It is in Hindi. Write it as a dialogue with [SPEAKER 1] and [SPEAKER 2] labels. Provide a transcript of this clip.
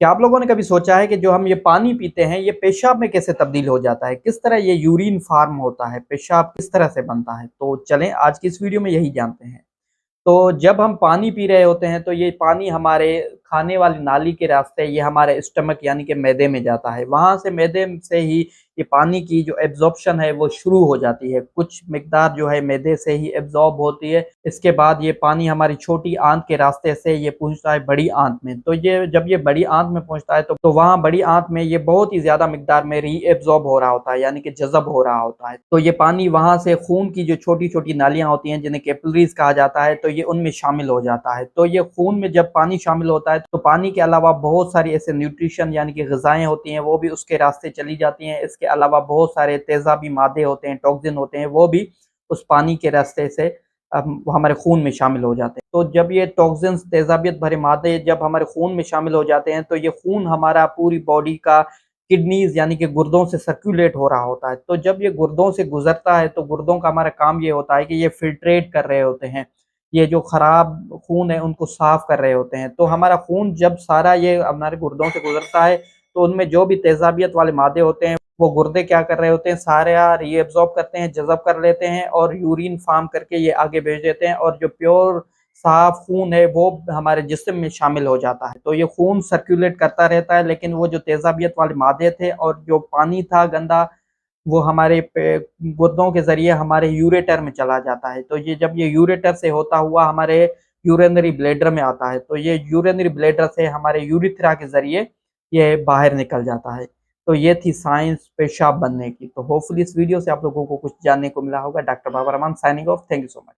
[SPEAKER 1] क्या आप लोगों ने कभी सोचा है कि जो हम ये पानी पीते हैं, ये पेशाब में कैसे तब्दील हो जाता है? किस तरह ये यूरिन फ़ॉर्म होता है? पेशाब किस तरह से बनता है? तो चलें आज की इस वीडियो में यही जानते हैं। तो जब हम पानी पी रहे होते हैं तो ये पानी हमारे खाने वाली नाली के रास्ते ये हमारे स्टमक यानी कि मैदे में जाता है। वहाँ से मैदे से ही ये पानी की जो एब्ज़ॉर्प्शन है वो शुरू हो जाती है। कुछ मिक़दार जो है मैदे से ही एब्ज़ॉर्ब होती है। इसके बाद ये पानी हमारी छोटी आंत के रास्ते से ये पहुँचता है बड़ी आंत में। तो ये जब ये बड़ी आंत में पहुँचता है तो वहाँ बड़ी आंत में ये बहुत ही ज़्यादा मिक़दार में री-एब्ज़ॉर्ब हो रहा होता है यानी कि जज़ब हो रहा होता है। तो ये पानी वहाँ से खून की जो छोटी-छोटी नालियाँ होती हैं जिन्हें कैपिलरीज़ कहा जाता है तो ये उनमें शामिल हो जाता है। तो ये खून में जब पानी शामिल होता है तो पानी के अलावा बहुत सारी ऐसे न्यूट्रिशन यानी कि ग़िज़ाएँ होती हैं वो भी उसके रास्ते चली जाती हैं। इसके अलावा बहुत सारे तेज़ाबी मादे होते हैं, टॉक्सिन होते हैं वो भी उस पानी के रास्ते से हमारे खून में शामिल हो जाते हैं। तो जब ये टॉक्सिन्स तेज़ाबियत भरे मादे जब हमारे खून में शामिल हो जाते हैं तो ये खून हमारा पूरी बॉडी का किडनीज़ यानी कि गुर्दों से सर्कुलेट हो रहा होता है। तो जब ये गुर्दों से गुज़रता है तो गुर्दों का हमारा काम ये होता है कि ये फ़िल्ट्रेट कर रहे होते हैं। ये जो ख़राब खून है उनको साफ़ कर रहे होते हैं। तो हमारा खून जब सारा ये हमारे गुर्दों से गुज़रता है तो उनमें जो भी तेज़ाबियत वाले मादे होते हैं वो गुर्दे क्या कर रहे होते हैं सारा रीअब्ज़ॉर्ब करते हैं, जज़ब कर लेते हैं और यूरिन फ़ॉर्म करके ये आगे भेज देते हैं और जो प्योर साफ खून है वो हमारे जिस्म में शामिल हो जाता है। तो ये खून सर्कुलेट करता रहता है लेकिन वो जो तेज़ाबियत वाले मादे थे और जो पानी था गंदा वो हमारे पे गुर्दों के ज़रिए हमारे यूरेटर में चला जाता है। तो ये जब ये यूरेटर से होता हुआ हमारे यूरिनरी ब्लैडर में आता है तो ये यूरिनरी ब्लैडर से हमारे यूरेथ्रा के ज़रिए ये बाहर निकल जाता है। तो ये थी साइंस पेशाब बनने की। तो होपफुली इस वीडियो से आप लोगों को कुछ जानने को मिला होगा। Doctor Baba Rahman signing off. Thank you so much.